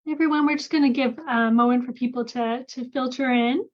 Everyone, we're just going to give a moment for people to filter in.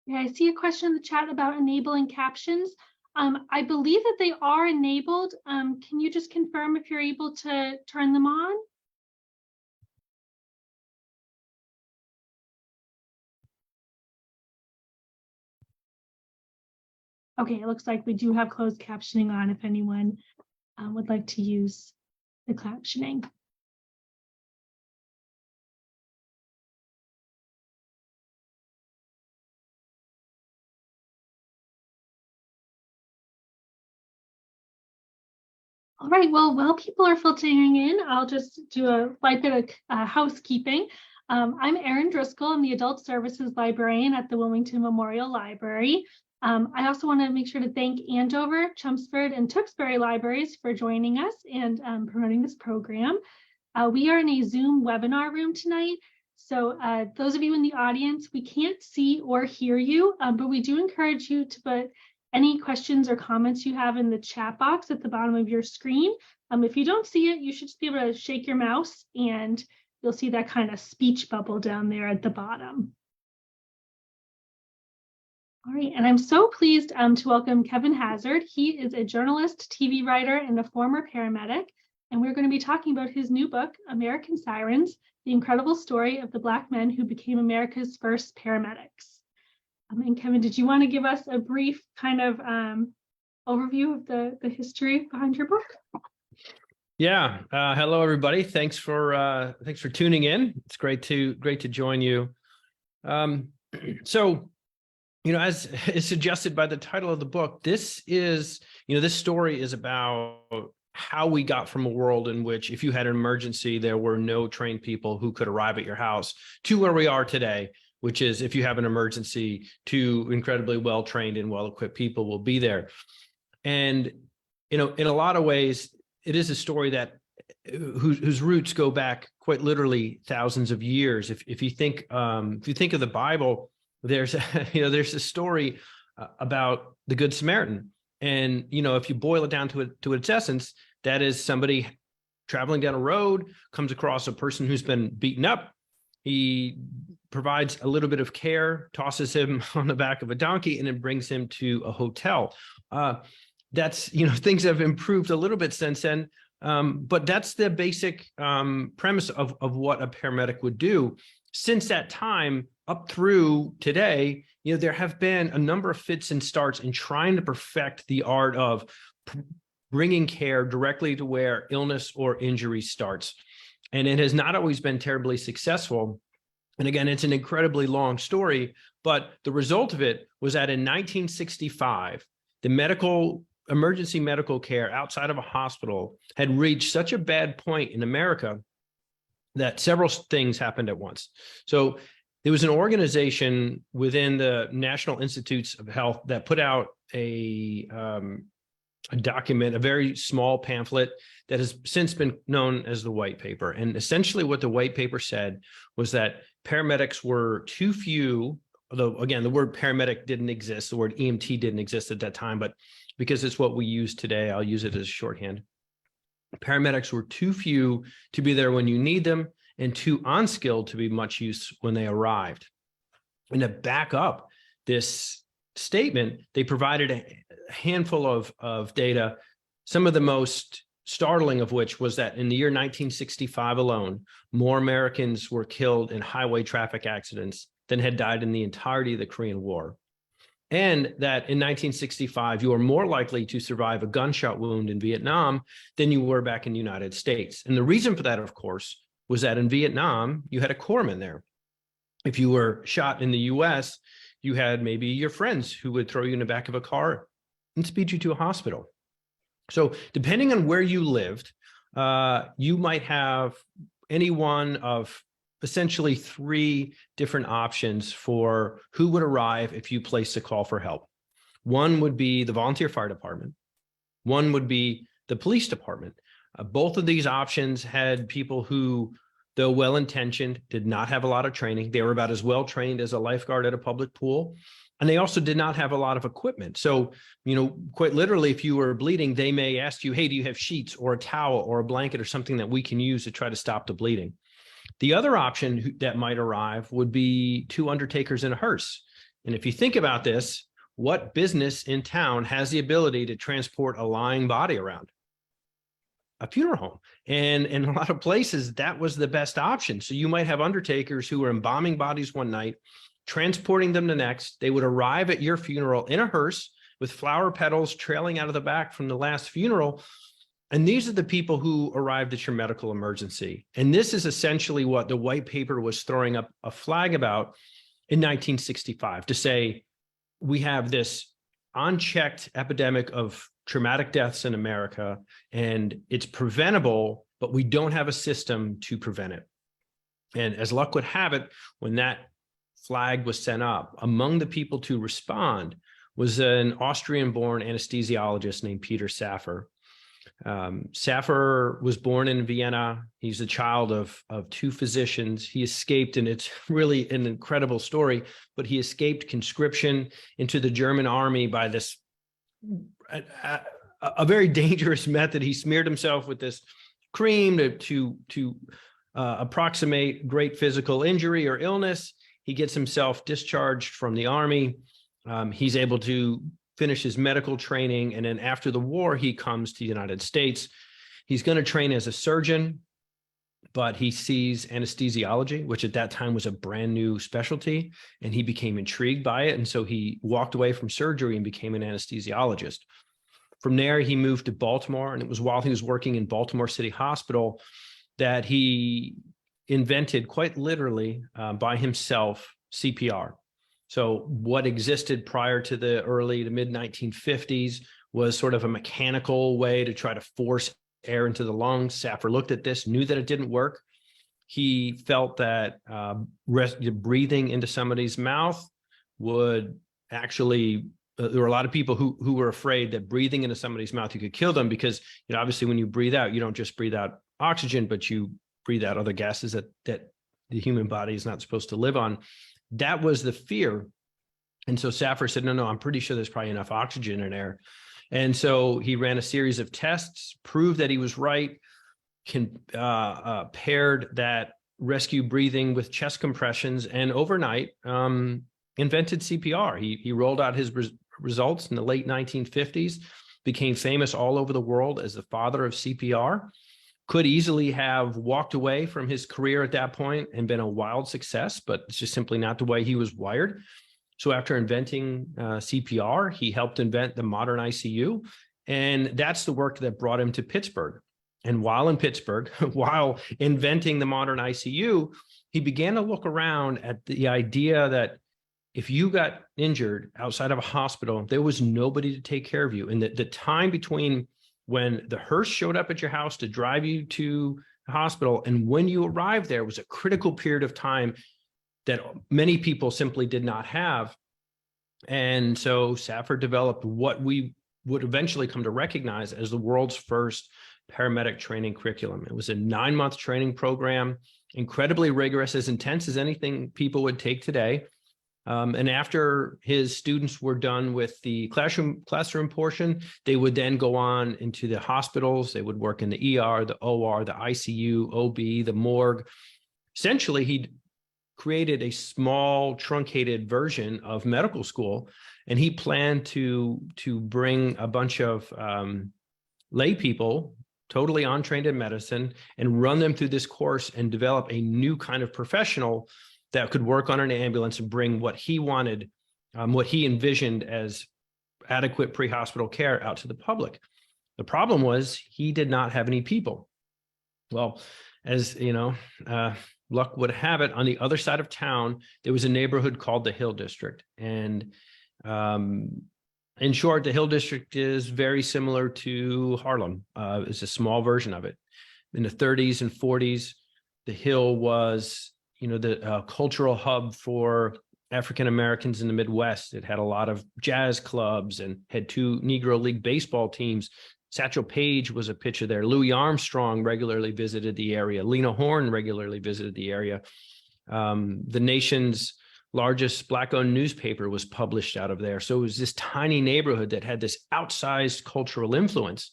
Yeah, I see a question in the chat about enabling captions. I believe that they are enabled. Can you just confirm if you're able to turn them on? Okay, it looks like we do have closed captioning on if anyone would like to use the captioning. All right, well, while people are filtering in, I'll just do a slight bit of housekeeping. I'm Erin Driscoll. I'm the Adult Services Librarian at the Wilmington Memorial Library. I also want to make sure to thank Andover, Chelmsford, and Tewksbury Libraries for joining us and promoting this program. We are in a Zoom webinar room tonight. So those of you in the audience, we can't see or hear you, but we do encourage you to put any questions or comments you have in the chat box at the bottom of your screen. If you don't see it, you should just be able to shake your mouse and you'll see that kind of speech bubble down there at the bottom. All right, and I'm so pleased to welcome Kevin Hazzard. He is a journalist, TV writer, and a former paramedic. And we're going to be talking about his new book, American Sirens, the incredible story of the Black men who became America's first paramedics. And Kevin, did you want to give us a brief kind of overview of the history behind your book? Yeah. Hello, everybody. Thanks for tuning in. It's great to join you. So, as is suggested by the title of the book, this story is about how we got from a world in which if you had an emergency, there were no trained people who could arrive at your house to where we are today, which is if you have an emergency, two incredibly well-trained and well-equipped people will be there. And, in a lot of ways, it is a story that whose roots go back quite literally thousands of years. If you think of the Bible, there's a story about the Good Samaritan. And, if you boil it down to its essence, that is somebody traveling down a road, comes across a person who's been beaten up. He provides a little bit of care, tosses him on the back of a donkey, and then brings him to a hotel. That's, things have improved a little bit since then, but that's the basic premise of what a paramedic would do. Since that time up through today, there have been a number of fits and starts in trying to perfect the art of bringing care directly to where illness or injury starts. And it has not always been terribly successful. And again, it's an incredibly long story, but the result of it was that in 1965, the emergency medical care outside of a hospital had reached such a bad point in America that several things happened at once. So there was an organization within the National Institutes of Health that put out a document, a very small pamphlet that has since been known as the White Paper. And essentially what the White Paper said was that paramedics were too few, although again, the word paramedic didn't exist, the word EMT didn't exist at that time, but because it's what we use today, I'll use it as shorthand. Paramedics were too few to be there when you need them and too unskilled to be much use when they arrived. And to back up this statement, they provided a handful of data, some of the most startling of which was that in the year 1965 alone, more Americans were killed in highway traffic accidents than had died in the entirety of the Korean War. And that in 1965, you were more likely to survive a gunshot wound in Vietnam than you were back in the United States. And the reason for that, of course, was that in Vietnam, you had a corpsman there. If you were shot in the US, you had maybe your friends who would throw you in the back of a car and speed you to a hospital. So depending on where you lived, you might have any one of essentially 3 different options for who would arrive if you placed a call for help. One would be the volunteer fire department. One would be the police department. Both of these options had people who, though well-intentioned, did not have a lot of training. They were about as well trained as a lifeguard at a public pool. And they also did not have a lot of equipment. So, quite literally, if you were bleeding, they may ask you, hey, do you have sheets or a towel or a blanket or something that we can use to try to stop the bleeding? The other option that might arrive would be 2 undertakers in a hearse. And if you think about this, what business in town has the ability to transport a lying body around? A funeral home. And in a lot of places, that was the best option. So you might have undertakers who were embalming bodies one night, transporting them the next. They would arrive at your funeral in a hearse with flower petals trailing out of the back from the last funeral. And these are the people who arrived at your medical emergency. And this is essentially what the white paper was throwing up a flag about in 1965, to say, we have this unchecked epidemic of traumatic deaths in America, and it's preventable, but we don't have a system to prevent it. And as luck would have it, when that flag was sent up, among the people to respond was an Austrian-born anesthesiologist named Peter Saffer. Saffer was born in Vienna. He's the child of 2 physicians. He escaped, and it's really an incredible story, but he escaped conscription into the German army by this a very dangerous method. He smeared himself with this cream to approximate great physical injury or illness. He gets himself discharged from the army. He's able to finish his medical training. And then after the war, he comes to the United States. He's going to train as a surgeon, but he sees anesthesiology, which at that time was a brand new specialty, and he became intrigued by it. And so he walked away from surgery and became an anesthesiologist. From there, he moved to Baltimore, and it was while he was working in Baltimore City Hospital that he invented, quite literally by himself, CPR. So what existed prior to the early to mid 1950s was sort of a mechanical way to try to force air into the lungs. Saffer looked at this, knew that it didn't work. He felt that breathing into somebody's mouth would actually, there were a lot of people who were afraid that breathing into somebody's mouth, you could kill them, because obviously when you breathe out, you don't just breathe out oxygen, but you breathe out other gases that the human body is not supposed to live on. That was the fear. And so Saffer said, no, I'm pretty sure there's probably enough oxygen in there. And so he ran a series of tests, proved that he was right, paired that rescue breathing with chest compressions, and overnight invented CPR. He rolled out his results in the late 1950s, became famous all over the world as the father of CPR. Could easily have walked away from his career at that point and been a wild success, but it's just simply not the way he was wired. So after inventing CPR, he helped invent the modern ICU. And that's the work that brought him to Pittsburgh. And while in Pittsburgh, while inventing the modern ICU, he began to look around at the idea that if you got injured outside of a hospital, there was nobody to take care of you. And the time between when the hearse showed up at your house to drive you to the hospital and when you arrived there was a critical period of time that many people simply did not have. And so Saffer developed what we would eventually come to recognize as the world's first paramedic training curriculum. It was a 9-month training program, incredibly rigorous, as intense as anything people would take today. And after his students were done with the classroom portion, they would then go on into the hospitals. They would work in the ER, the OR, the ICU, OB, the morgue. Essentially, he created a small, truncated version of medical school, and he planned to bring a bunch of lay people, totally untrained in medicine, and run them through this course and develop a new kind of professional that could work on an ambulance and bring what he wanted, what he envisioned as adequate pre-hospital care out to the public. The problem was he did not have any people. Well, as you know, luck would have it, on the other side of town, there was a neighborhood called the Hill District. And in short, the Hill District is very similar to Harlem. It's a small version of it. In the 30s and 40s, The Hill was, the cultural hub for African Americans in the Midwest. It had a lot of jazz clubs and had 2 Negro League baseball teams. Satchel Paige was a pitcher there. Louis Armstrong regularly visited the area. Lena Horne regularly visited the area. The nation's largest Black-owned newspaper was published out of there. So it was this tiny neighborhood that had this outsized cultural influence.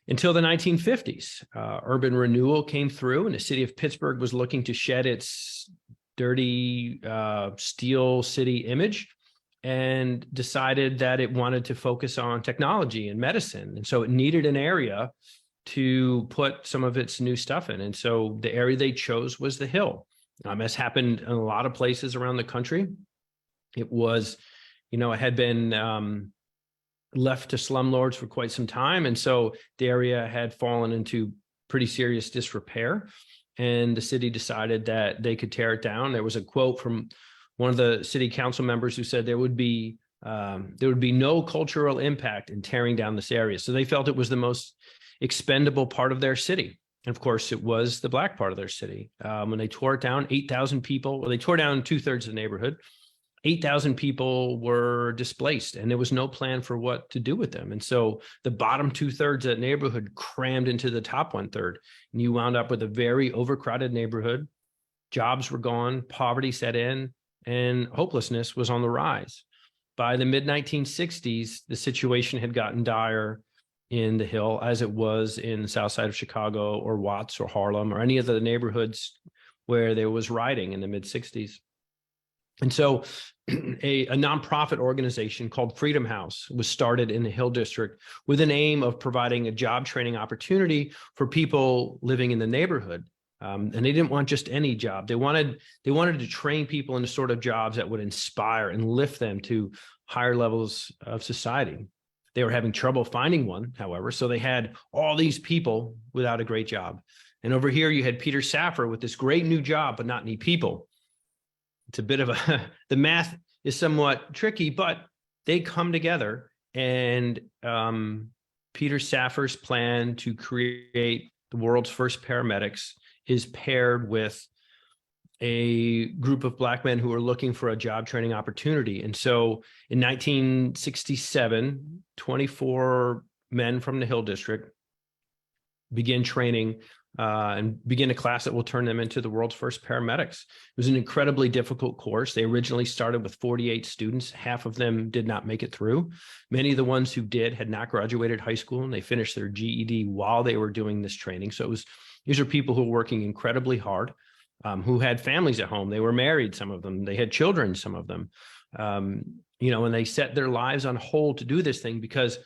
Until the 1950s, urban renewal came through, and the city of Pittsburgh was looking to shed its dirty steel city image and decided that it wanted to focus on technology and medicine. And so it needed an area to put some of its new stuff in. And so the area they chose was the Hill. As happened in a lot of places around the country. It was, it had been left to slumlords for quite some time. And so the area had fallen into pretty serious disrepair. And the city decided that they could tear it down. There was a quote from one of the city council members who said there would be no cultural impact in tearing down this area. So they felt it was the most expendable part of their city. And of course, it was the Black part of their city. When they tore it down, 8,000 people, they tore down 2/3 of the neighborhood. 8,000 people were displaced, and there was no plan for what to do with them. And so the bottom 2/3 of that neighborhood crammed into the top 1/3, and you wound up with a very overcrowded neighborhood. Jobs were gone, poverty set in, and hopelessness was on the rise. By the mid-1960s, the situation had gotten dire in the Hill as it was in the south side of Chicago or Watts or Harlem or any of the neighborhoods where there was rioting in the mid-60s. And so a nonprofit organization called Freedom House was started in the Hill District with an aim of providing a job training opportunity for people living in the neighborhood. And they didn't want just any job. They wanted to train people into sort of jobs that would inspire and lift them to higher levels of society. They were having trouble finding one, however, so they had all these people without a great job. And over here, you had Peter Saffer with this great new job, but not any people. It's a bit of the math is somewhat tricky, but they come together, and Peter Saffer's plan to create the world's first paramedics is paired with a group of Black men who are looking for a job training opportunity. And so in 1967, 24 men from the Hill District began training and begin a class that will turn them into the world's first paramedics. It was an incredibly difficult course. They originally started with 48 students. Half of them did not make it through. Many of the ones who did had not graduated high school, and they finished their GED while they were doing this training. So these are people who were working incredibly hard, who had families at home. They were married, some of them. They had children, some of them. And they set their lives on hold to do this thing, because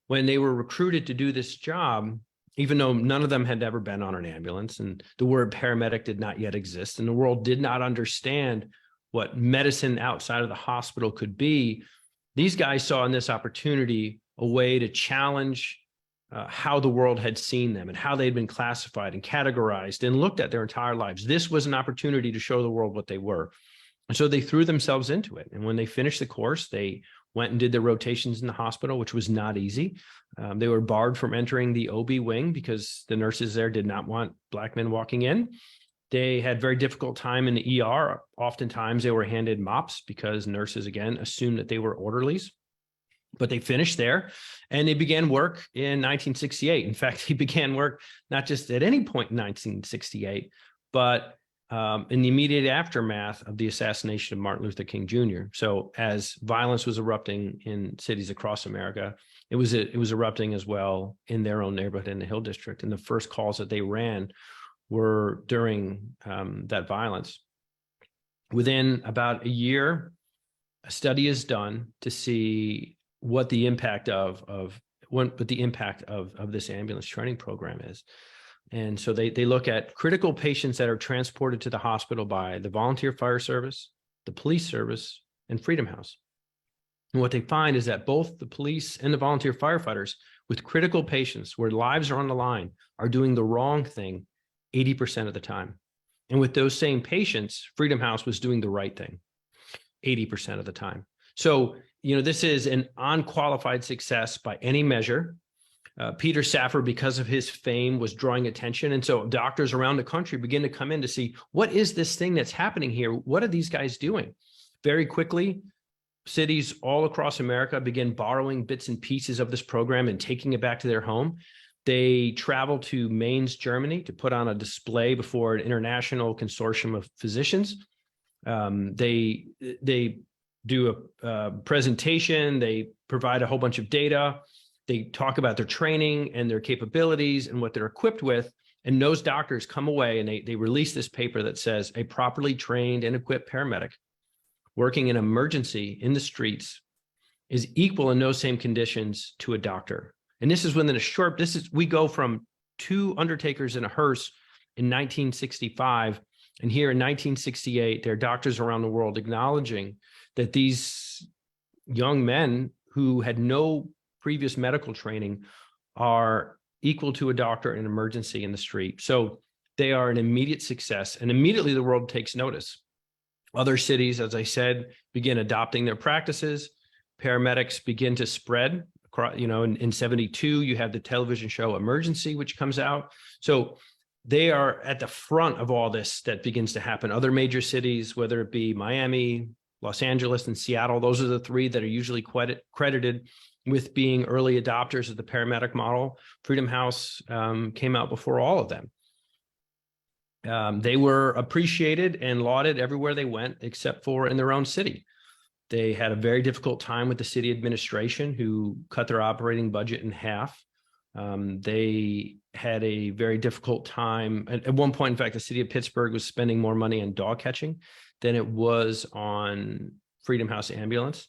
when they were recruited to do this job, even though none of them had ever been on an ambulance and the word paramedic did not yet exist and the world did not understand what medicine outside of the hospital could be, these guys saw in this opportunity a way to challenge how the world had seen them and how they'd been classified and categorized and looked at their entire lives. This was an opportunity to show the world what they were. And so they threw themselves into it. And when they finished the course, they went and did their rotations in the hospital, which was not easy. They were barred from entering the OB wing because the nurses there did not want Black men walking in. They had very difficult time in the ER. Oftentimes they were handed mops because nurses, again, assumed that they were orderlies. But they finished there and they began work in 1968. In fact, they began work not just at any point in 1968, but in the immediate aftermath of the assassination of Martin Luther King Jr. So as violence was erupting in cities across America, it was erupting as well in their own neighborhood in the Hill District. And the first calls that they ran were during that violence. Within about a year, a study is done to see what the impact of this ambulance training program is. And so they look at critical patients that are transported to the hospital by the volunteer fire service, the police service, and Freedom House. And what they find is that both the police and the volunteer firefighters with critical patients where lives are on the line are doing the wrong thing 80% of the time. And with those same patients, Freedom House was doing the right thing 80% of the time. So, this is an unqualified success by any measure. Peter Saffer, because of his fame, was drawing attention. And so doctors around the country begin to come in to see, what is this thing that's happening here? What are these guys doing? Very quickly, cities all across America begin borrowing bits and pieces of this program and taking it back to their home. They travel to Mainz, Germany, to put on a display before an international consortium of physicians. They do a presentation. They provide a whole bunch of data. They talk about their training and their capabilities and what they're equipped with. And those doctors come away and they release this paper that says a properly trained and equipped paramedic working in emergency in the streets is equal in those same conditions to a doctor. And this is within a short, we go from 2 undertakers in a hearse in 1965. And here in 1968, there are doctors around the world acknowledging that these young men who had no previous medical training are equal to a doctor in emergency in the street. So they are an immediate success, and immediately the world takes notice. Other cities, as I said, begin adopting their practices. Paramedics begin to spread across, in 72, you have the television show Emergency, which comes out. So they are at the front of all this that begins to happen. Other major cities, whether it be Miami, Los Angeles, and Seattle, those are the 3 that are usually credited with being early adopters of the paramedic model. Freedom House came out before all of them. They were appreciated and lauded everywhere they went, except for in their own city. They had a very difficult time with the city administration, who cut their operating budget in half. They had a very difficult time. At one point, in fact, the city of Pittsburgh was spending more money on dog catching than it was on Freedom House ambulance.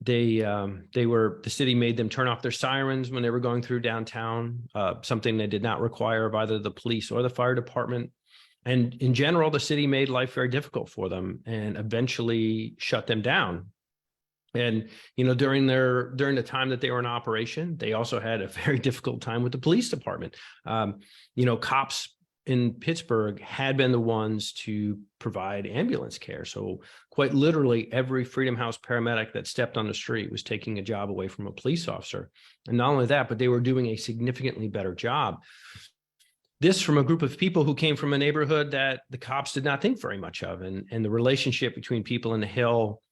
The city made them turn off their sirens when they were going through downtown, something they did not require of either the police or the fire department. And in general, the city made life very difficult for them and eventually shut them down. And, during the time that they were in operation, they also had a very difficult time with the police department. Cops in Pittsburgh had been the ones to provide ambulance care. So quite literally, every Freedom House paramedic that stepped on the street was taking a job away from a police officer. And not only that, but they were doing a significantly better job. This from a group of people who came from a neighborhood that the cops did not think very much of. And the relationship between people in the Hill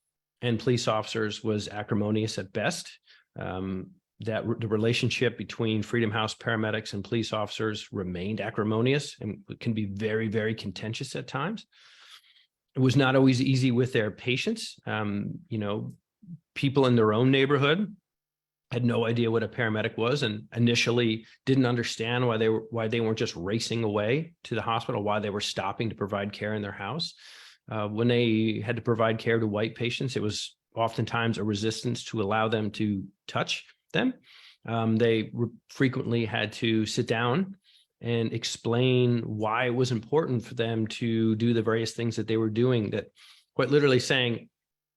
and police officers was acrimonious at best. That the relationship between Freedom House paramedics and police officers remained acrimonious and can be very, very contentious at times. It was not always easy with their patients. People in their own neighborhood had no idea what a paramedic was and initially didn't understand why they weren't just racing away to the hospital, why they were stopping to provide care in their house. When they had to provide care to white patients, it was oftentimes a resistance to allow them to touch them. They frequently had to sit down and explain why it was important for them to do the various things that they were doing, that quite literally saying,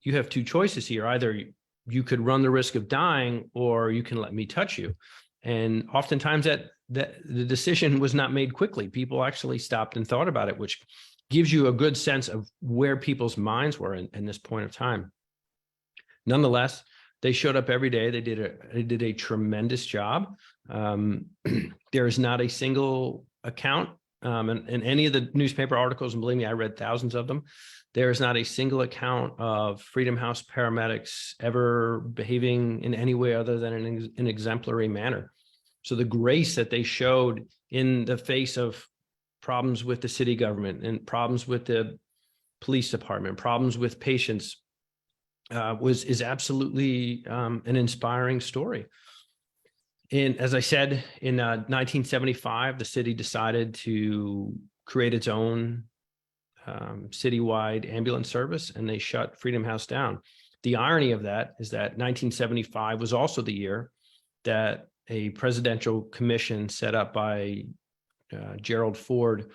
you have 2 choices here. Either you could run the risk of dying or you can let me touch you. And oftentimes that the decision was not made quickly. People actually stopped and thought about it, which gives you a good sense of where people's minds were in this point of time. Nonetheless, they showed up every day. They did a tremendous job. There is not a single account in any of the newspaper articles, and believe me, I read thousands of them. There is not a single account of Freedom House paramedics ever behaving in any way other than in an exemplary manner. So the grace that they showed in the face of problems with the city government and problems with the police department, problems with patients, is absolutely an inspiring story. And as I said, in 1975, the city decided to create its own citywide ambulance service, and they shut Freedom House down. The irony of that is that 1975 was also the year that a presidential commission set up by Gerald Ford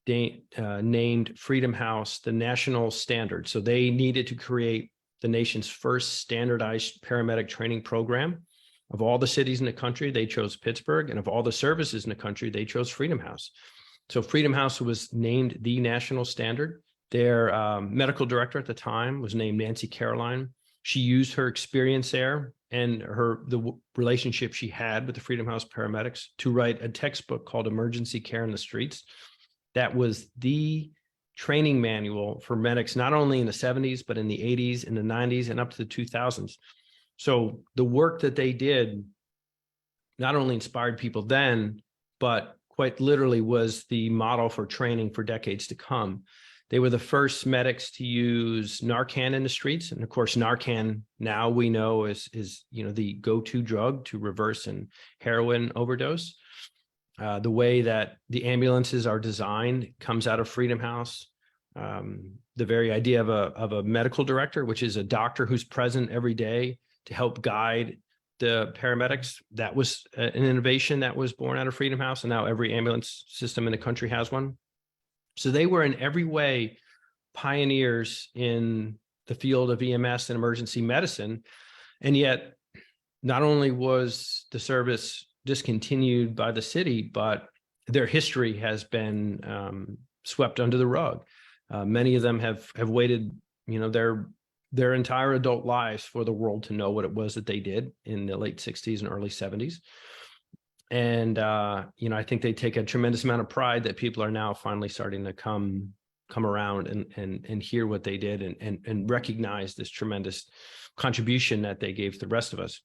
named Freedom House the national standard. So they needed to create the nation's first standardized paramedic training program. Of all the cities in the country, they chose Pittsburgh, and of all the services in the country, they chose Freedom House. So Freedom House was named the national standard. Their medical director at the time was named Nancy Caroline. She used her experience there and the relationship she had with the Freedom House paramedics to write a textbook called Emergency Care in the Streets. That was the training manual for medics, not only in the 70s, but in the 80s, in the 90s, and up to the 2000s. So the work that they did not only inspired people then, but quite literally was the model for training for decades to come. They were the first medics to use Narcan in the streets. And of course, Narcan now we know is the go-to drug to reverse an heroin overdose. The way that the ambulances are designed comes out of Freedom House. The very idea of a medical director, which is a doctor who's present every day to help guide the paramedics, that was an innovation that was born out of Freedom House, and now every ambulance system in the country has one. So they were in every way pioneers in the field of EMS and emergency medicine. And yet, not only was the service discontinued by the city, but their history has been swept under the rug. Many of them have waited, their entire adult lives for the world to know what it was that they did in the late 60s and early 70s. And, I think they take a tremendous amount of pride that people are now finally starting to come around and hear what they did and recognize this tremendous contribution that they gave to the rest of us.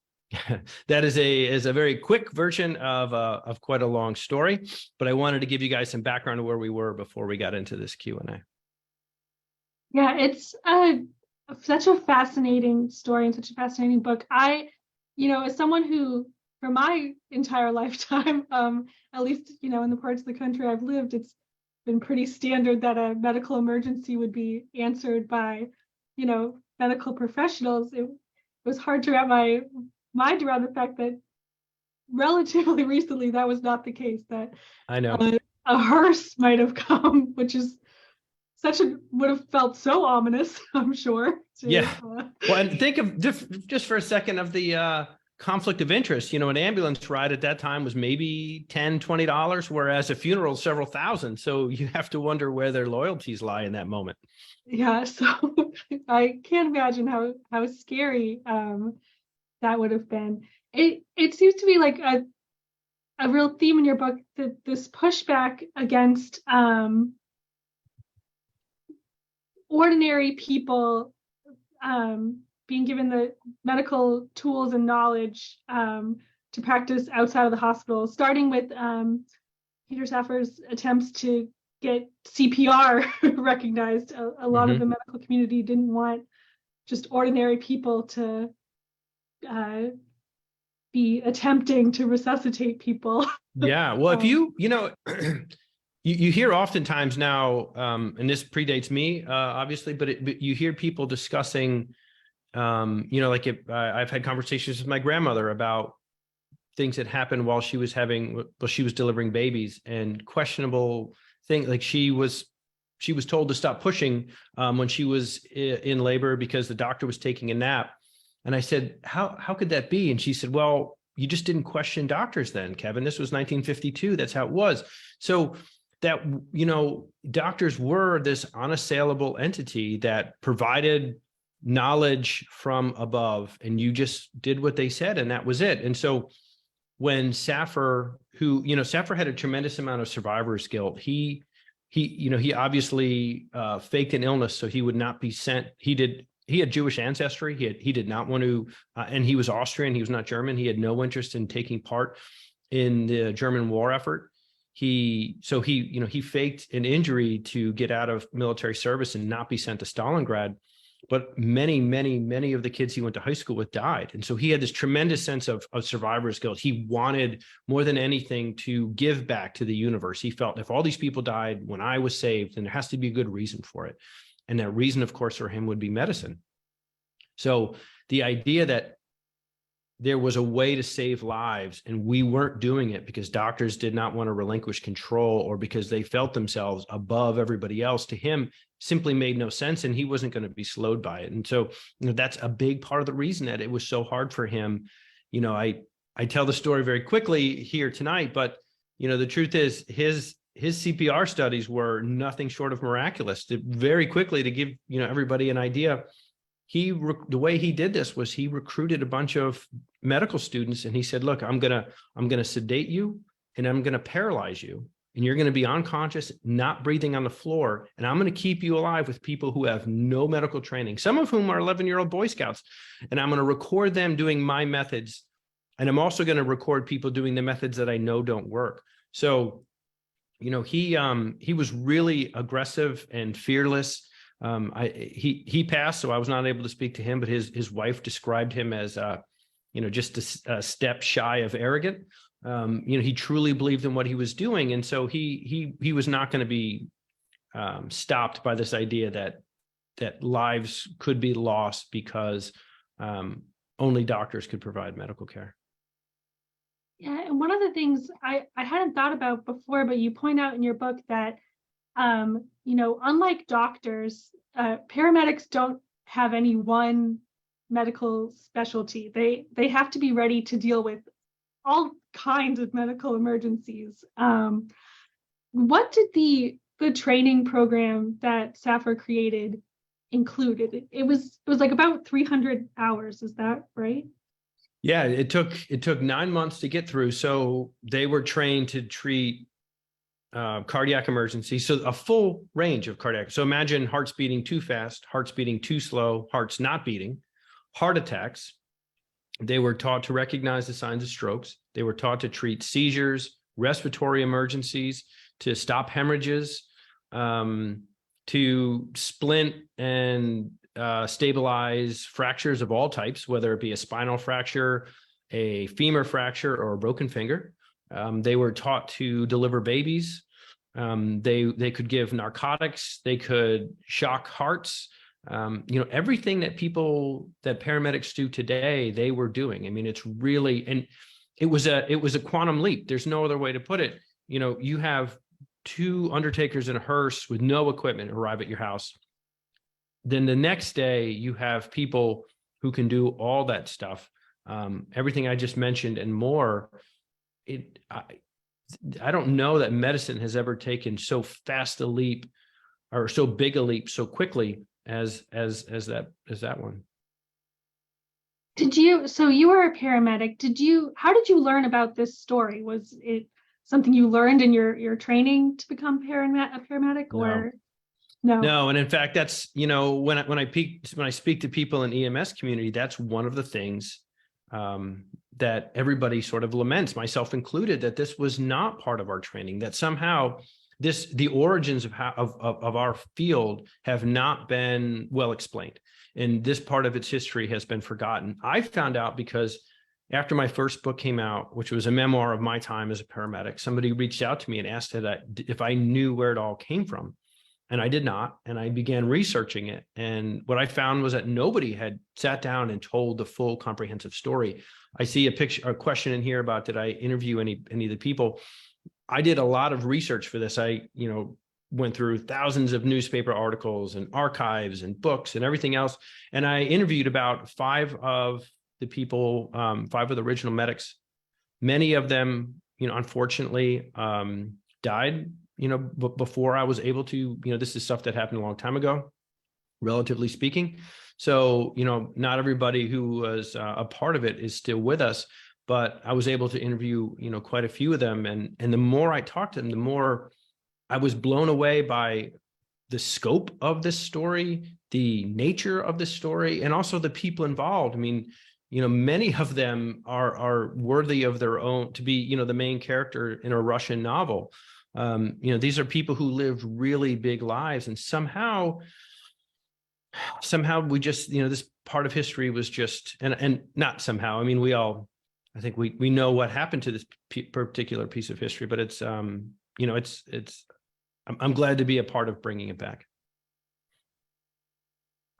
That is a very quick version of quite a long story, but I wanted to give you guys some background of where we were before we got into this Q&A. Yeah, it's such a fascinating story and such a fascinating book. As someone who, for my entire lifetime, at least, in the parts of the country I've lived, it's been pretty standard that a medical emergency would be answered by, medical professionals. It was hard to wrap my mind around the fact that relatively recently that was not the case, that I know a hearse might have come, which is would have felt so ominous, I'm sure. Yeah. Well, and think of just for a second of the conflict of interest. An ambulance ride at that time was maybe $10, $20, whereas a funeral is several thousand. So you have to wonder where their loyalties lie in that moment. Yeah. So I can't imagine how scary that would have been. It seems to be like a real theme in your book, that this pushback against ordinary people being given the medical tools and knowledge to practice outside of the hospital, starting with Peter Saffer's attempts to get CPR recognized. A lot of the medical community didn't want just ordinary people to be attempting to resuscitate people. Yeah. Well, if you hear oftentimes now, and this predates me, obviously, but you hear people discussing, I've had conversations with my grandmother about things that happened while she was delivering babies, and questionable things. Like she was told to stop pushing when she was in labor because the doctor was taking a nap. And I said, how could that be? And she said, well, you just didn't question doctors then, Kevin. This was 1952. That's how it was. So that, doctors were this unassailable entity that provided knowledge from above, and you just did what they said, and that was it. And so when Saffer, Saffer had a tremendous amount of survivor's guilt. He obviously faked an illness so he would not be sent. He had Jewish ancestry. He did not want to, and he was Austrian. He was not German. He had no interest in taking part in the German war effort. He faked an injury to get out of military service and not be sent to Stalingrad. But many, many, many of the kids he went to high school with died. And so he had this tremendous sense of survivor's guilt. He wanted more than anything to give back to the universe. He felt if all these people died when I was saved, then there has to be a good reason for it. And that reason, of course, for him would be medicine. So the idea that there was a way to save lives and we weren't doing it because doctors did not want to relinquish control or because they felt themselves above everybody else, to him simply made no sense, and he wasn't going to be slowed by it. And so, that's a big part of the reason that it was so hard for him. I tell the story very quickly here tonight, but the truth is his CPR studies were nothing short of miraculous. Very quickly, to give everybody an idea, the way he did this was he recruited a bunch of medical students, and he said, look, I'm gonna sedate you, and I'm gonna paralyze you, and you're gonna be unconscious, not breathing on the floor, and I'm gonna keep you alive with people who have no medical training, some of whom are 11-year-old Boy Scouts, and I'm gonna record them doing my methods, and I'm also gonna record people doing the methods that I know don't work. So, you know, he was really aggressive and fearless. He passed, so I was not able to speak to him, but his wife described him as, you know, just a step shy of arrogant. You know, he truly believed in what he was doing. And so he was not going to be stopped by this idea that lives could be lost because only doctors could provide medical care. Yeah, and one of the things I hadn't thought about before, but you point out in your book that, you know, unlike doctors, paramedics don't have any one medical specialty. They have to be ready to deal with all kinds of medical emergencies. What did the training program that SAFR created include? It was like about 300 hours. Is that right? Yeah, it took 9 months to get through. So they were trained to treat cardiac emergencies. So a full range of cardiac. So imagine hearts beating too fast, hearts beating too slow, hearts not beating, heart attacks. They were taught to recognize the signs of strokes. They were taught to treat seizures, respiratory emergencies, to stop hemorrhages, to splint and stabilize fractures of all types, whether it be a spinal fracture, a femur fracture, or a broken finger. They were taught to deliver babies. They could give narcotics. They could shock hearts. You know, everything that paramedics do today, they were doing. I mean, it's really, and it was a quantum leap. There's no other way to put it. You know, you have 2 undertakers in a hearse with no equipment arrive at your house. Then the next day you have people who can do all that stuff. Everything I just mentioned and more. I don't know that medicine has ever taken so fast a leap or so big a leap so quickly as that one. So you were a paramedic. How did you learn about this story? Was it something you learned in your training to become a paramedic, or no? No, and in fact, that's, you know, when I speak to people in EMS community, that's one of the things that everybody sort of laments, myself included, that this was not part of our training, that somehow the origins of our field have not been well explained, and this part of its history has been forgotten. I found out because after my first book came out, which was a memoir of my time as a paramedic, somebody reached out to me and asked if I knew where it all came from. And I did not. And I began researching it. And what I found was that nobody had sat down and told the full comprehensive story. I see a question in here about, did I interview any of the people? I did a lot of research for this. I, you know, went through thousands of newspaper articles and archives and books and everything else. And I interviewed about 5 of the people, 5 of the original medics. Many of them, you know, unfortunately died, you know, before I was able to, you know, this is stuff that happened a long time ago, relatively speaking. So, you know, not everybody who was a part of it is still with us, but I was able to interview, you know, quite a few of them. And the more I talked to them, the more I was blown away by the scope of this story, the nature of this story, and also the people involved. I mean, you know, many of them are worthy of their own, to be, you know, the main character in a Russian novel. You know, these are people who lived really big lives, and somehow we just, you know, this part of history was just, and not somehow, I mean, I think we know what happened to this particular piece of history, but it's, you know, I'm glad to be a part of bringing it back.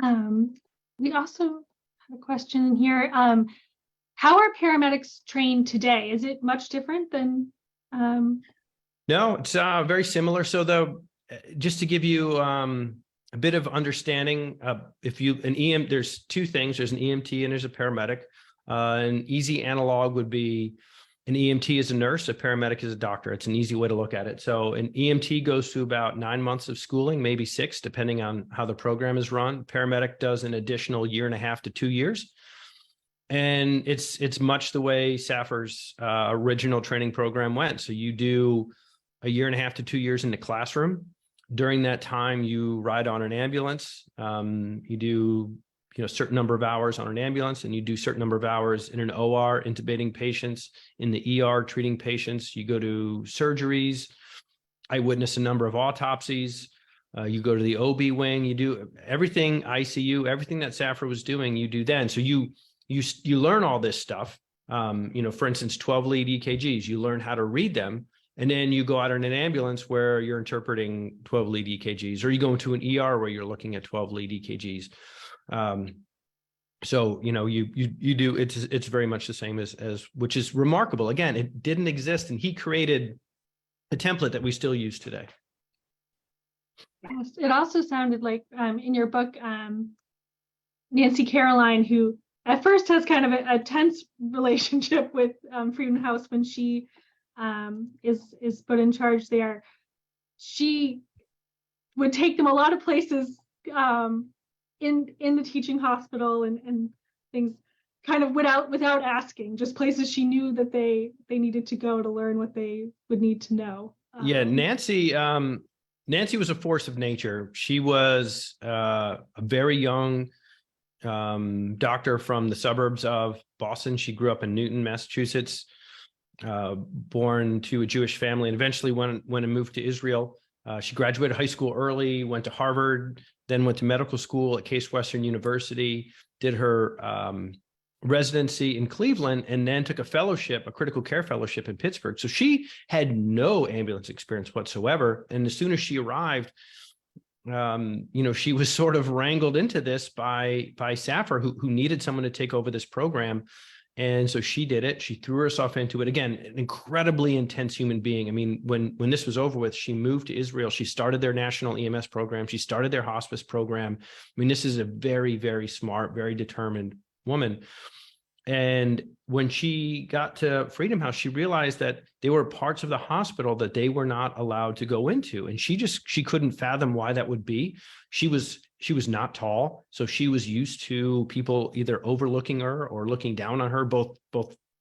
We also have a question in here. How are paramedics trained today? Is it much different than? No, it's very similar. So just to give you a bit of understanding, there's 2 things. There's an EMT and there's a paramedic. An easy analog would be An EMT is a nurse, a paramedic is a doctor. It's an easy way to look at it. So an EMT goes through about 9 months of schooling, maybe 6, depending on how the program is run. Paramedic does an additional 1.5 to 2 years. And it's much the way SAFR's original training program went. So you do 1.5 to 2 years in the classroom. During that time, you ride on an ambulance. You do a certain number of hours on an ambulance, and you do a certain number of hours in an OR, intubating patients, in the ER, treating patients. You go to surgeries. I witnessed a number of autopsies. You go to the OB wing. You do everything, ICU, everything that SAFR was doing, you do then. So you learn all this stuff. For instance, 12 lead EKGs, you learn how to read them. And then you go out in an ambulance where you're interpreting 12 lead EKGs, or you go into an ER where you're looking at 12 lead EKGs. So, you do, it's very much the same as, which is remarkable. Again, it didn't exist, and he created a template that we still use today. Yes, it also sounded like in your book, Nancy Caroline, who at first has kind of a tense relationship with Freedom House when she is put in charge there. She would take them a lot of places in the teaching hospital and things, kind of without asking, just places she knew that they needed to go to learn what they would need to know. Yeah, Nancy was a force of nature. She was a very young doctor from the suburbs of Boston. She grew up in Newton, Massachusetts, born to a Jewish family, and eventually went and moved to Israel. She graduated high school early, went to Harvard, then went to medical school at Case Western University, did her residency in Cleveland, and then took a fellowship, a critical care fellowship in Pittsburgh. So she had no ambulance experience whatsoever. And as soon as she arrived, she was sort of wrangled into this by SAFR, who needed someone to take over this program. And so she did it. She threw herself into it. Again, an incredibly intense human being. I mean, when this was over with, she moved to Israel. She started their national EMS program. She started their hospice program. I mean, this is a very, very smart, very determined woman. And when she got to Freedom House, she realized that there were parts of the hospital that they were not allowed to go into. And she couldn't fathom why that would be. She was not tall, so she was used to people either overlooking her or looking down on her, both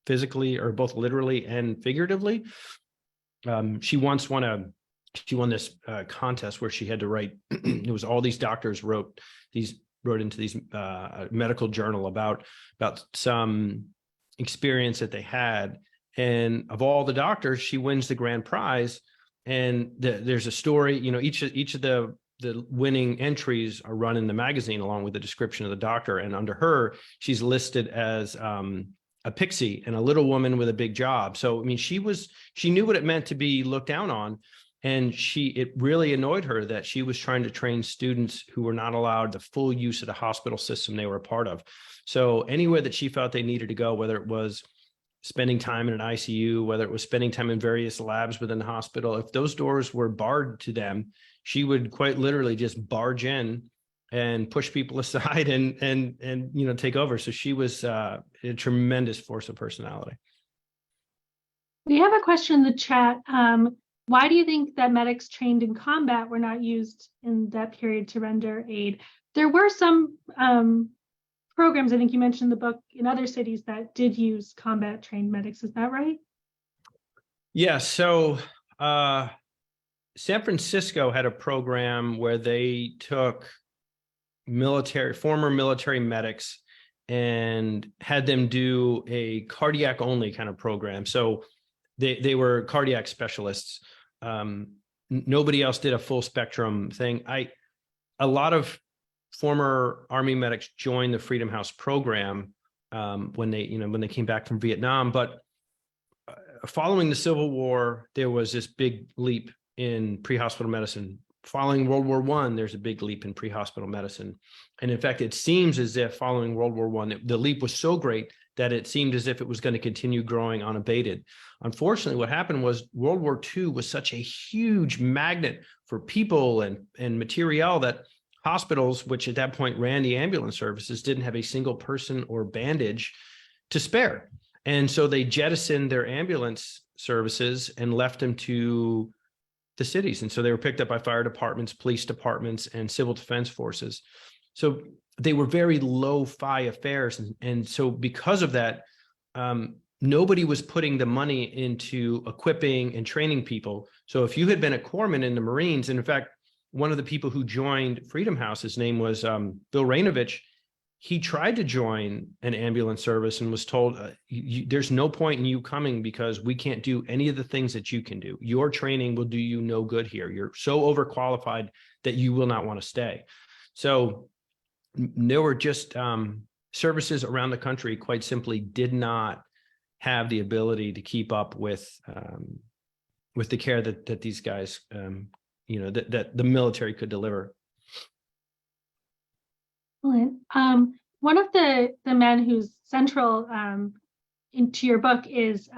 physically or both literally and figuratively. She won this contest where she had to write. It was all these doctors wrote into these medical journal about some experience that they had, and of all the doctors, she wins the grand prize. And there's a story. Each of the winning entries are run in the magazine along with the description of the doctor. And under her, she's listed as a pixie and a little woman with a big job. So, I mean, she knew what it meant to be looked down on. And it really annoyed her that she was trying to train students who were not allowed the full use of the hospital system they were a part of. So anywhere that she felt they needed to go, whether it was spending time in an ICU, whether it was spending time in various labs within the hospital, if those doors were barred to them, she would quite literally just barge in and push people aside and take over. So she was a tremendous force of personality. We have a question in the chat. Why do you think that medics trained in combat were not used in that period to render aid? There were some programs, I think you mentioned in the book, in other cities that did use combat trained medics. Is that right? Yeah. So San Francisco had a program where they took former military medics and had them do a cardiac only kind of program. So they were cardiac specialists. Nobody else did a full spectrum thing. A lot of former Army medics joined the Freedom House program when they came back from Vietnam. But following the Civil War, there was this big leap in pre-hospital medicine. Following World War I, there's a big leap in pre-hospital medicine. And in fact, it seems as if following World War I, the leap was so great that it seemed as if it was going to continue growing unabated. Unfortunately, what happened was World War II was such a huge magnet for people and materiel that hospitals, which at that point ran the ambulance services, didn't have a single person or bandage to spare. And so they jettisoned their ambulance services and left them to the cities. And so they were picked up by fire departments, police departments, and civil defense forces. So they were very low-fi affairs. And so because of that, nobody was putting the money into equipping and training people. So if you had been a corpsman in the Marines, and in fact, one of the people who joined Freedom House, his name was Bill Rainovich, he tried to join an ambulance service and was told, there's no point in you coming because we can't do any of the things that you can do. Your training will do you no good here. You're so overqualified that you will not want to stay. So there were just services around the country, quite simply, did not have the ability to keep up with the care that these guys, that the military could deliver. Excellent. One of the men who's central into your book is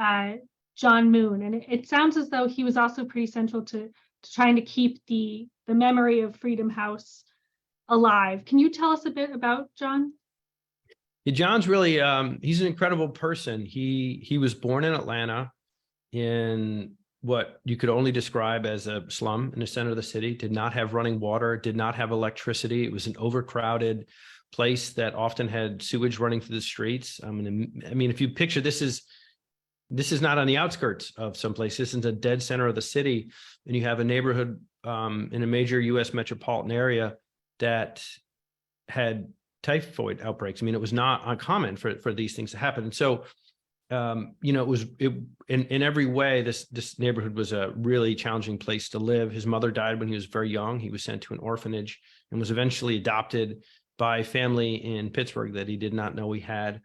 John Moon, and it sounds as though he was also pretty central to trying to keep the memory of Freedom House alive. Can you tell us a bit about John? Yeah, John's really he's an incredible person. He was born in Atlanta in what you could only describe as a slum in the center of the city, did not have running water, did not have electricity. It was an overcrowded place that often had sewage running through the streets. I mean, if you picture, this is not on the outskirts of someplace. This is a dead center of the city. And you have a neighborhood in a major US metropolitan area that had typhoid outbreaks. I mean, it was not uncommon for these things to happen. And so, in every way, this neighborhood was a really challenging place to live. His mother died when he was very young. He was sent to an orphanage and was eventually adopted by a family in Pittsburgh that he did not know he had.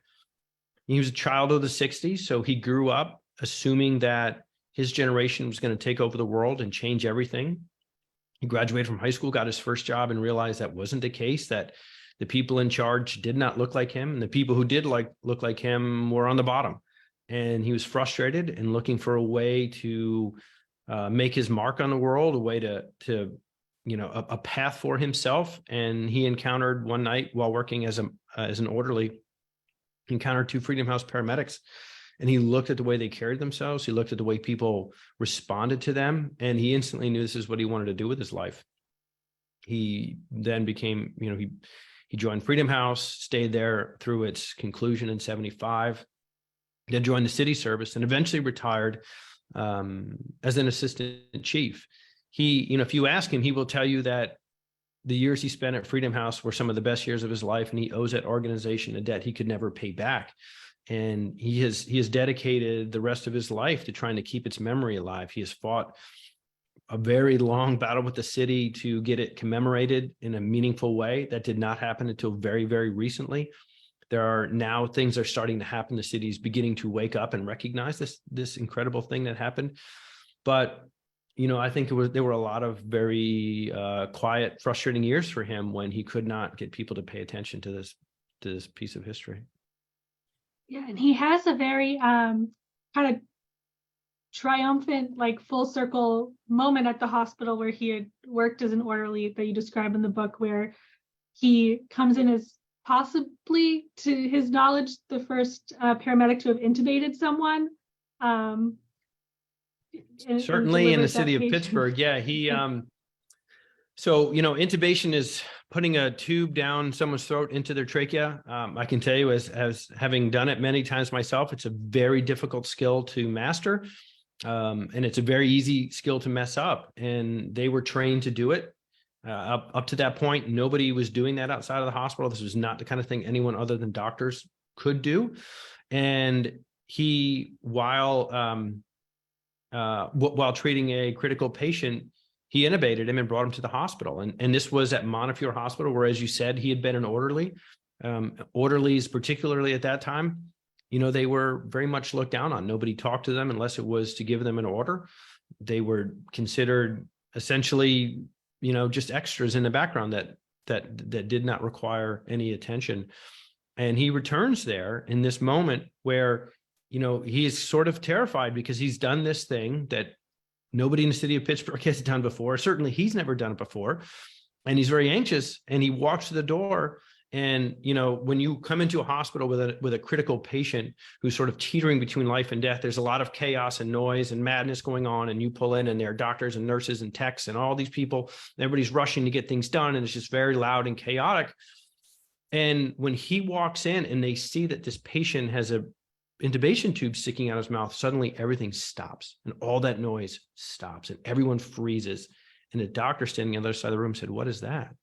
He was a child of the 60s, so he grew up assuming that his generation was going to take over the world and change everything. He graduated from high school, got his first job, and realized that wasn't the case, that the people in charge did not look like him, and the people who did look like him were on the bottom. And he was frustrated and looking for a way to make his mark on the world, a way to a path for himself. And he encountered one night while working as an orderly, encountered two Freedom House paramedics, and he looked at the way they carried themselves. He looked at the way people responded to them, and he instantly knew this is what he wanted to do with his life. He then became, he joined Freedom House, stayed there through its conclusion in 1975. Then joined the city service and eventually retired as an assistant chief. He, if you ask him, he will tell you that the years he spent at Freedom House were some of the best years of his life, and he owes that organization a debt he could never pay back. And he has dedicated the rest of his life to trying to keep its memory alive. He has fought a very long battle with the city to get it commemorated in a meaningful way. That did not happen until very, very recently. There are now things are starting to happen. The city's beginning to wake up and recognize this incredible thing that happened. But, I think there were a lot of very quiet, frustrating years for him when he could not get people to pay attention to this piece of history. Yeah, and he has a very kind of triumphant, full circle moment at the hospital where he had worked as an orderly that you describe in the book, where he comes in as possibly, to his knowledge, the first paramedic to have intubated someone. Certainly in the city of Pittsburgh. Yeah, he, so, intubation is putting a tube down someone's throat into their trachea. I can tell you as having done it many times myself, it's a very difficult skill to master. And it's a very easy skill to mess up. And they were trained to do it. Up to that point, nobody was doing that outside of the hospital. This was not the kind of thing anyone other than doctors could do. And he, while treating a critical patient, he intubated him and brought him to the hospital. And this was at Montefiore Hospital, where, as you said, he had been an orderly. Orderlies, particularly at that time, they were very much looked down on. Nobody talked to them unless it was to give them an order. They were considered essentially, just extras in the background that did not require any attention. And he returns there in this moment where, he is sort of terrified because he's done this thing that nobody in the city of Pittsburgh has done before. Certainly he's never done it before. And he's very anxious, and he walks to the door And, when you come into a hospital with a critical patient who's sort of teetering between life and death, there's a lot of chaos and noise and madness going on. And you pull in and there are doctors and nurses and techs and all these people, everybody's rushing to get things done. And it's just very loud and chaotic. And when he walks in and they see that this patient has a intubation tube sticking out of his mouth, suddenly everything stops and all that noise stops and everyone freezes. And the doctor standing on the other side of the room said, "What is that?"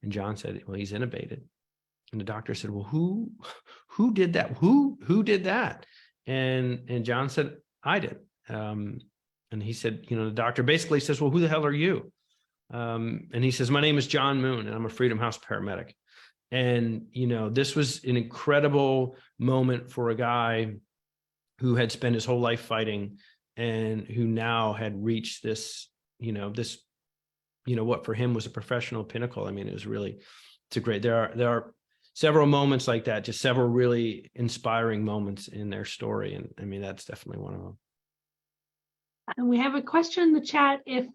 And John said, "Well, he's intubated." And the doctor said, "Well, who did that? Who did that?" And John said, "I did." And he said, the doctor basically says, "Well, who the hell are you?" And he says, "My name is John Moon, and I'm a Freedom House paramedic." And, this was an incredible moment for a guy who had spent his whole life fighting and who now had reached this, what for him was a professional pinnacle. I mean, it's a great, there are several moments like that, just several really inspiring moments in their story. And I mean, that's definitely one of them. And we have a question in the chat if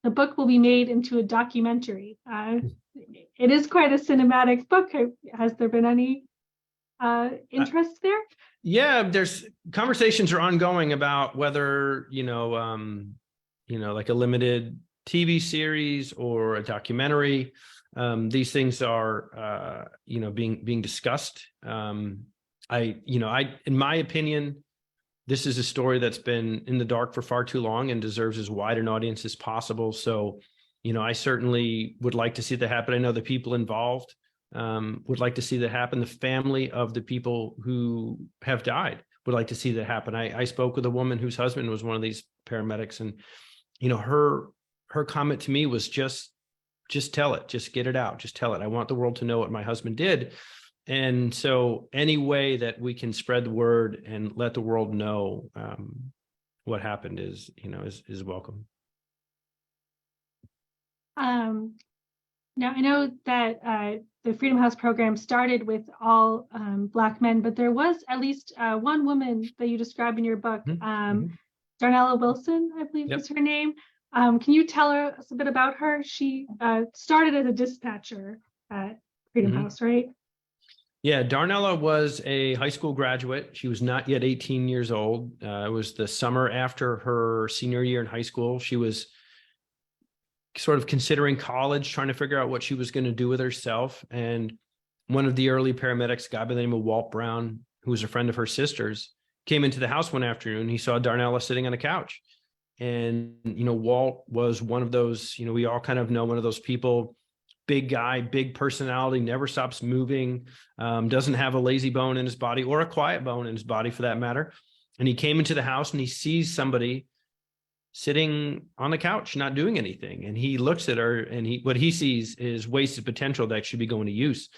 the book will be made into a documentary. It is quite a cinematic book. Has there been any interest there? Yeah, there's conversations are ongoing about whether, like a limited TV series or a documentary. These things are, being discussed. In my opinion, this is a story that's been in the dark for far too long and deserves as wide an audience as possible. So, I certainly would like to see that happen. I know the people involved would like to see that happen. The family of the people who have died would like to see that happen. I spoke with a woman whose husband was one of these paramedics, and her comment to me was just tell it, just get it out, just tell it. I want the world to know what my husband did. And so any way that we can spread the word and let the world know what happened is welcome. Now I know that the Freedom House program started with all Black men, but there was at least one woman that you describe in your book, Darnella Wilson, I believe is her name. Can you tell us a bit about her? She started as a dispatcher at Freedom House, right? Yeah, Darnella was a high school graduate. She was not yet 18 years old. It was the summer after her senior year in high school. She was sort of considering college, trying to figure out what she was going to do with herself. And one of the early paramedics, a guy by the name of Walt Brown, who was a friend of her sister's, came into the house one afternoon. He saw Darnella sitting on a couch. And, Walt was one of those, we all kind of know, one of those people, big guy, big personality, never stops moving, doesn't have a lazy bone in his body or a quiet bone in his body for that matter. And he came into the house and he sees somebody sitting on the couch, not doing anything. And he looks at her and what he sees is wasted potential that should be going to use.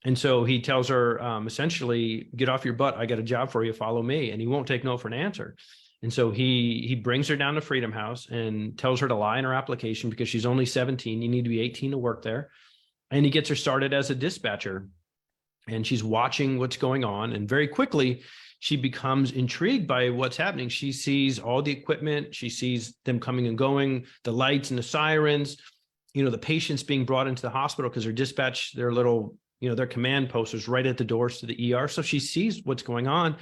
And so he tells her, essentially, get off your butt. I got a job for you. Follow me. And he won't take no for an answer. And so he brings her down to Freedom House and tells her to lie in her application because she's only 17. You need to be 18 to work there. And he gets her started as a dispatcher. And she's watching what's going on. And very quickly, she becomes intrigued by what's happening. She sees all the equipment. She sees them coming and going, the lights and the sirens, the patients being brought into the hospital because they're dispatched, their little, their command posters right at the doors to the ER. So she sees what's going on.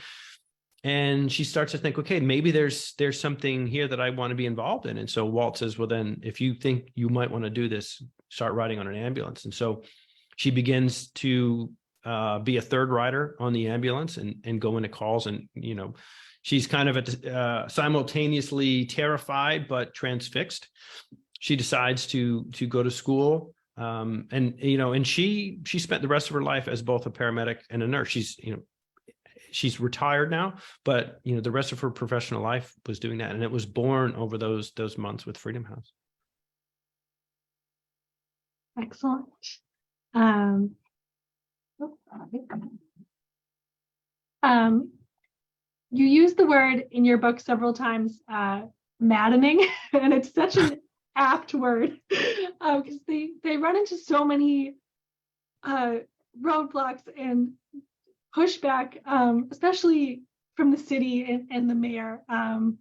And she starts to think, okay, maybe there's something here that I want to be involved in. And so Walt says, well, then if you think you might want to do this, start riding on an ambulance. And so she begins to be a third rider on the ambulance and go into calls. And, she's kind of simultaneously terrified, but transfixed. She decides to go to school. And she spent the rest of her life as both a paramedic and a nurse. She's retired now, but the rest of her professional life was doing that, and it was born over those months with Freedom House. Excellent. You use the word in your book several times, maddening, and it's such an apt word because they run into so many roadblocks and pushback, especially from the city and the mayor. And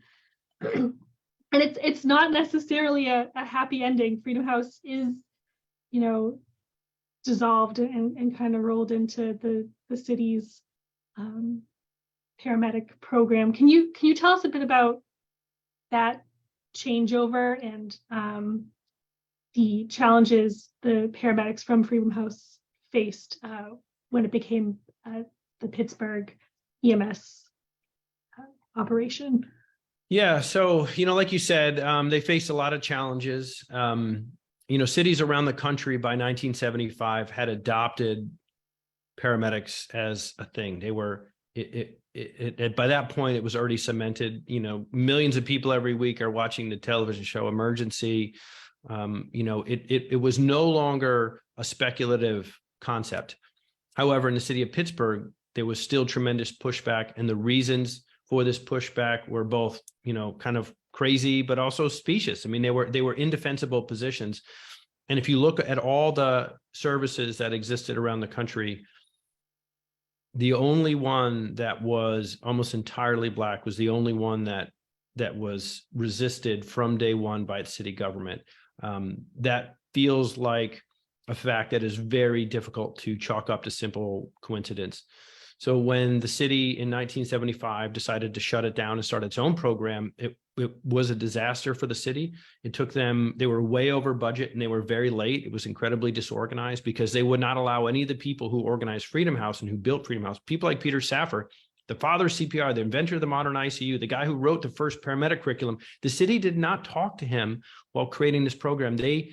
it's not necessarily a happy ending. Freedom House is, dissolved and kind of rolled into the city's paramedic program. Can you tell us a bit about that changeover and the challenges the paramedics from Freedom House faced when it became the Pittsburgh EMS operation? Yeah, so, like you said, they faced a lot of challenges. Cities around the country by 1975 had adopted paramedics as a thing. They were, by that point, it was already cemented. Millions of people every week are watching the television show Emergency. It was no longer a speculative concept. However, in the city of Pittsburgh, there was still tremendous pushback, and the reasons for this pushback were both, kind of crazy, but also specious. I mean, they were indefensible positions. And if you look at all the services that existed around the country, the only one that was almost entirely Black was the only one that was resisted from day one by its city government. That feels like a fact that is very difficult to chalk up to simple coincidence. So when the city in 1975 decided to shut it down and start its own program, it was a disaster for the city. It took them, they were way over budget and they were very late. It was incredibly disorganized because they would not allow any of the people who organized Freedom House and who built Freedom House, people like Peter Saffer, the father of CPR, the inventor of the modern ICU, the guy who wrote the first paramedic curriculum. The city did not talk to him while creating this program. The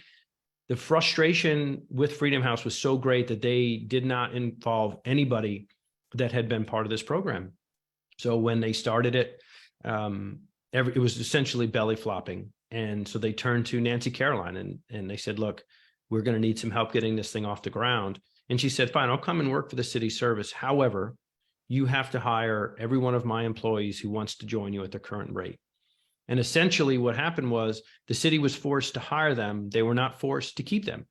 frustration with Freedom House was so great that they did not involve anybody that had been part of this program. So when they started it, it was essentially belly flopping. And so they turned to Nancy Caroline and they said, look, we're going to need some help getting this thing off the ground. And she said, fine, I'll come and work for the city service. However, you have to hire every one of my employees who wants to join you at the current rate. And essentially what happened was the city was forced to hire them. They were not forced to keep them.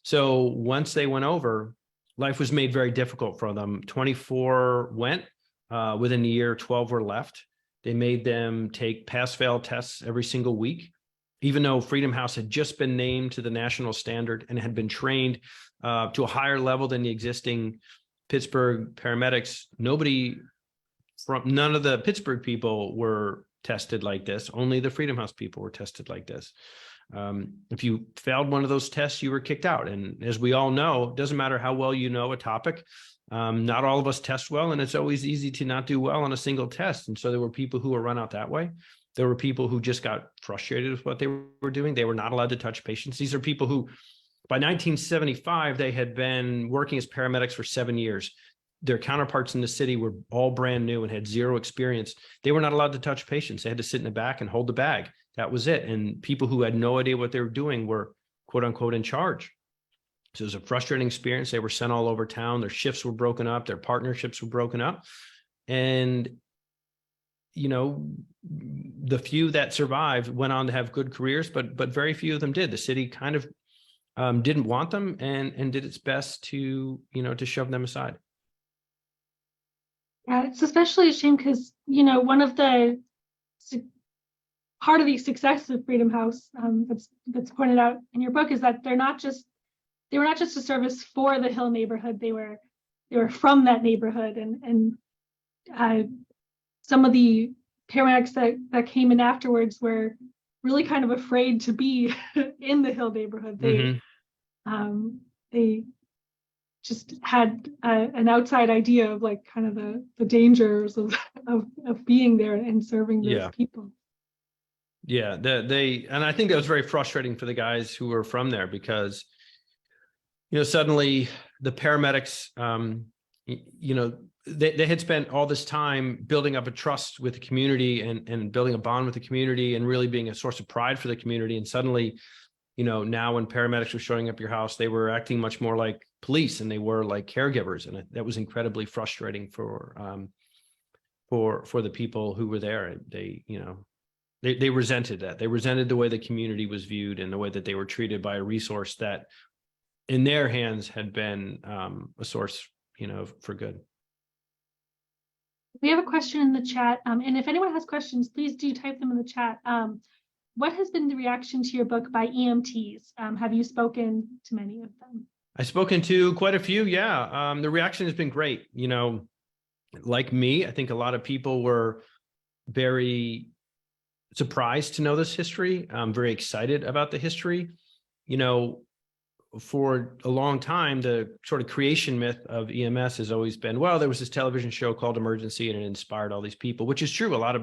So once they went over, life was made very difficult for them. 24 went. Within a year, 12 were left. They made them take pass-fail tests every single week, even though Freedom House had just been named to the national standard and had been trained to a higher level than the existing Pittsburgh paramedics. None of the Pittsburgh people were tested like this. Only the Freedom House people were tested like this. If you failed one of those tests, you were kicked out. And as we all know, it doesn't matter how well you know a topic. Not all of us test well, and it's always easy to not do well on a single test. And so there were people who were run out that way. There were people who just got frustrated with what they were doing. They were not allowed to touch patients. These are people who, by 1975, they had been working as paramedics for 7 years. Their counterparts in the city were all brand new and had zero experience. They were not allowed to touch patients. They had to sit in the back and hold the bag. That was it. And people who had no idea what they were doing were, quote unquote, in charge. So it was a frustrating experience. They were sent all over town. Their shifts were broken up. Their partnerships were broken up. And, the few that survived went on to have good careers, but very few of them did. The city kind of didn't want them and did its best to shove them aside. Yeah, it's especially a shame because, one of the part of the success of Freedom House that's pointed out in your book is that they were not just a service for the Hill neighborhood. They were from that neighborhood, and some of the paramedics that came in afterwards were really kind of afraid to be in the Hill neighborhood. They just had an outside idea of like kind of the dangers of being there and serving those people. Yeah, and I think that was very frustrating for the guys who were from there because, suddenly the paramedics, they had spent all this time building up a trust with the community and building a bond with the community and really being a source of pride for the community. And suddenly, now when paramedics were showing up your house, they were acting much more like police and they were like caregivers. And that was incredibly frustrating for the people who were there. They resented that. They resented the way the community was viewed and the way that they were treated by a resource that in their hands had been a source, for good. We have a question in the chat. And if anyone has questions, please do type them in the chat. What has been the reaction to your book by EMTs? Have you spoken to many of them? I've spoken to quite a few. Yeah. The reaction has been great. Like me, I think a lot of people were very surprised to know this history. I'm very excited about the history. You know, for a long time, the sort of creation myth of EMS has always been, well, there was this television show called Emergency and it inspired all these people, which is true. A lot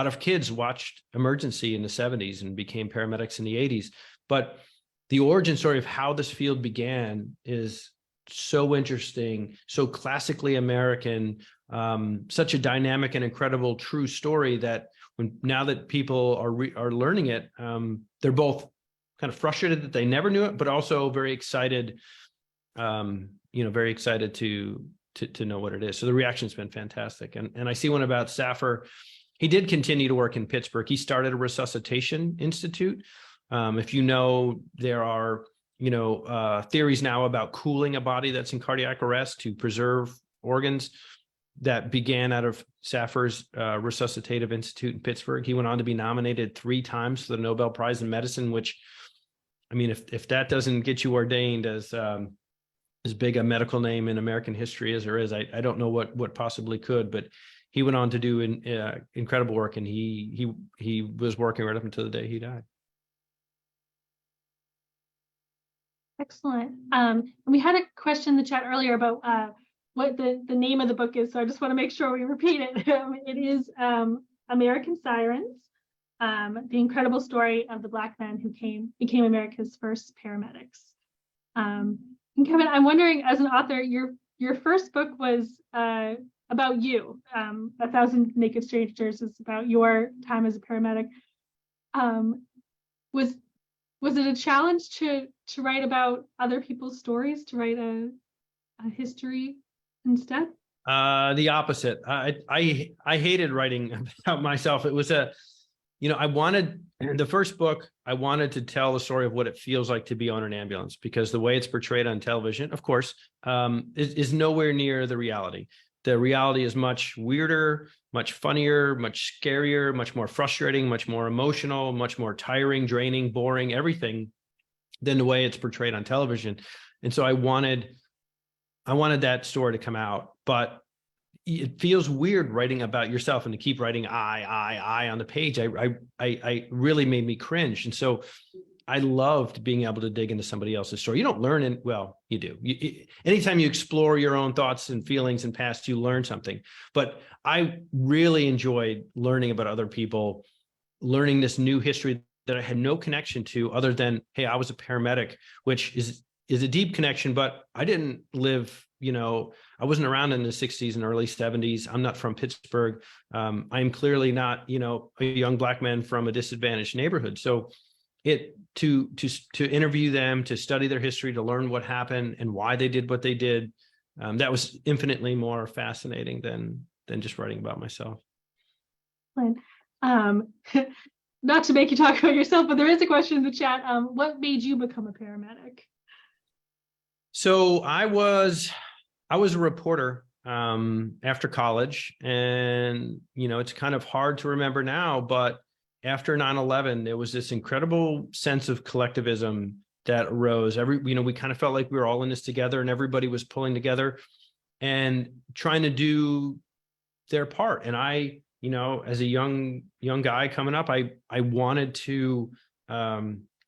of kids watched Emergency in the 70s and became paramedics in the 80s. But the origin story of how this field began is so interesting, so classically American, such a dynamic and incredible true story that now that people are learning it, they're both kind of frustrated that they never knew it, but also very excited, very excited to know what it is. So the reaction's been fantastic. And I see one about Saffer. He did continue to work in Pittsburgh. He started a resuscitation institute. If you know, there are, theories now about cooling a body that's in cardiac arrest to preserve organs. That began out of Saffer's Resuscitative Institute in Pittsburgh. He went on to be nominated 3 times for the Nobel Prize in Medicine, which, I mean, if that doesn't get you ordained as big a medical name in American history as there is, I don't know what possibly could. But he went on to do incredible work, and he was working right up until the day he died. Excellent. We had a question in the chat earlier about what the name of the book is, so I just want to make sure we repeat it. It is American Sirens, the incredible story of the Black men who became America's first paramedics. And Kevin, I'm wondering, as an author, your first book was about you. 1,000 Naked Strangers is about your time as a paramedic. Was it a challenge to write about other people's stories, to write a history instead? The opposite. I hated writing about myself. It was I wanted the first book. I wanted to tell the story of what it feels like to be on an ambulance, because the way it's portrayed on television, of course, is nowhere near the reality. The reality is much weirder, much funnier, much scarier, much more frustrating, much more emotional, much more tiring, draining, boring, everything than the way it's portrayed on television. And so I wanted that story to come out, but it feels weird writing about yourself and to keep writing I on the page. I really made me cringe. And so I loved being able to dig into somebody else's story. You don't learn in, well, you do. Anytime you explore your own thoughts and feelings and past, you learn something. But I really enjoyed learning about other people, learning this new history that I had no connection to other than, hey, I was a paramedic, which is a deep connection, but I didn't live, I wasn't around in the 60s and early 70s. I'm not from Pittsburgh. I'm clearly not, a young Black man from a disadvantaged neighborhood. So to interview them, to study their history, to learn what happened and why they did what they did, that was infinitely more fascinating than just writing about myself. Not to make you talk about yourself, but there is a question in the chat. What made you become a paramedic? So I was a reporter after college, and it's kind of hard to remember now, but after 9/11, there was this incredible sense of collectivism that arose. We kind of felt like we were all in this together, and everybody was pulling together and trying to do their part. And I, as a young guy coming up, I wanted to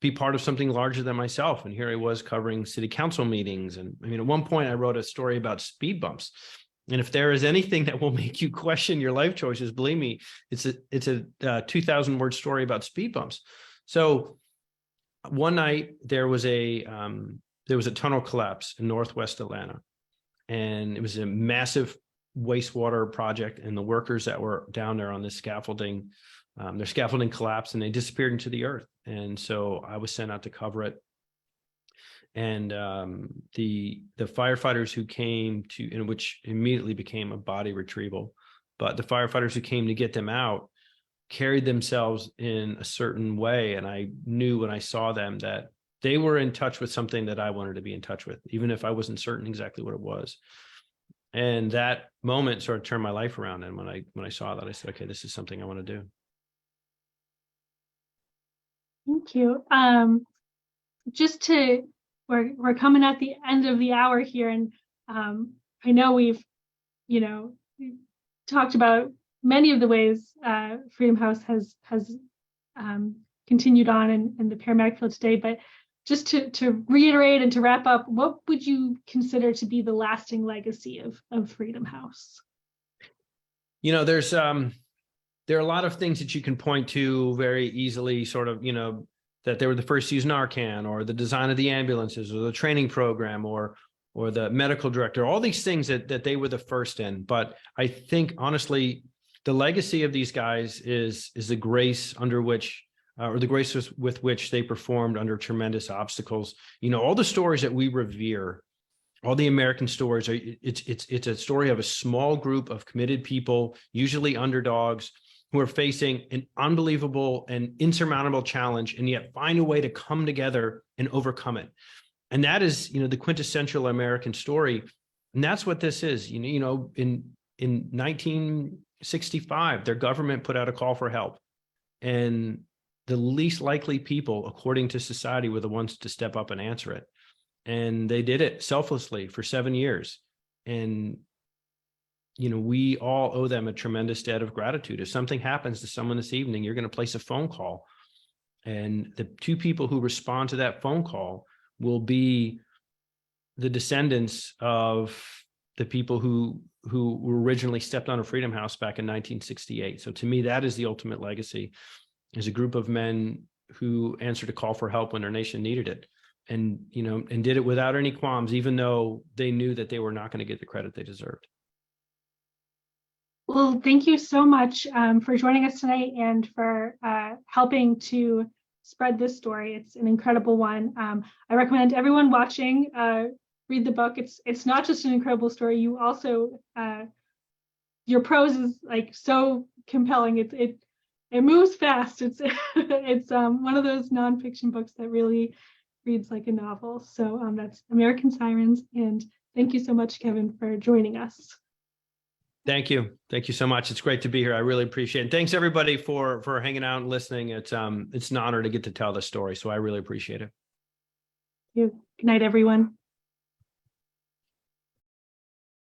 be part of something larger than myself. And here I was covering city council meetings. And at one point I wrote a story about speed bumps. And if there is anything that will make you question your life choices, believe me, it's a 2,000-word story about speed bumps. So one night there was a tunnel collapse in Northwest Atlanta, and it was a massive wastewater project. And the workers that were down there on this scaffolding, their scaffolding collapsed and they disappeared into the earth. And so I was sent out to cover it. And the firefighters who came which immediately became a body retrieval, but the firefighters who came to get them out carried themselves in a certain way. And I knew when I saw them that they were in touch with something that I wanted to be in touch with, even if I wasn't certain exactly what it was. And that moment sort of turned my life around. And when I saw that, I said, okay, this is something I want to do. Thank you. Just to we're coming at the end of the hour here, and I know we've, you know, talked about many of the ways Freedom House has continued on in the paramedic field today, but just to reiterate and to wrap up, what would you consider to be the lasting legacy of Freedom House? You know, there are a lot of things that you can point to very easily, sort of, you know, that they were the first to use Narcan, or the design of the ambulances, or the training program, or the medical director, all these things that they were the first in. But I think, honestly, the legacy of these guys is the grace under which, or the grace with which they performed under tremendous obstacles. You know, all the stories that we revere, all the American stories, it's a story of a small group of committed people, usually underdogs, who are facing an unbelievable and insurmountable challenge, and yet find a way to come together and overcome it. And that is, you know, the quintessential American story. And that's what this is. You know, in 1965, their government put out a call for help, and the least likely people, according to society, were the ones to step up and answer it. And they did it selflessly for 7 years. And, you know, we all owe them a tremendous debt of gratitude. If something happens to someone this evening, you're going to place a phone call. And the two people who respond to that phone call will be the descendants of the people who originally stepped on a Freedom House back in 1968. So to me, that is the ultimate legacy, is a group of men who answered a call for help when their nation needed it. And, you know, and did it without any qualms, even though they knew that they were not going to get the credit they deserved. Well, thank you so much for joining us tonight, and for helping to spread this story. It's an incredible one. I recommend everyone watching read the book. It's not just an incredible story. You also, your prose is like so compelling. It moves fast. It's one of those nonfiction books that really reads like a novel. So that's American Sirens. And thank you so much, Kevin, for joining us. Thank you. Thank you so much. It's great to be here. I really appreciate it. And thanks everybody for hanging out and listening. It's an honor to get to tell this story. So I really appreciate it. Thank you. Good night, everyone.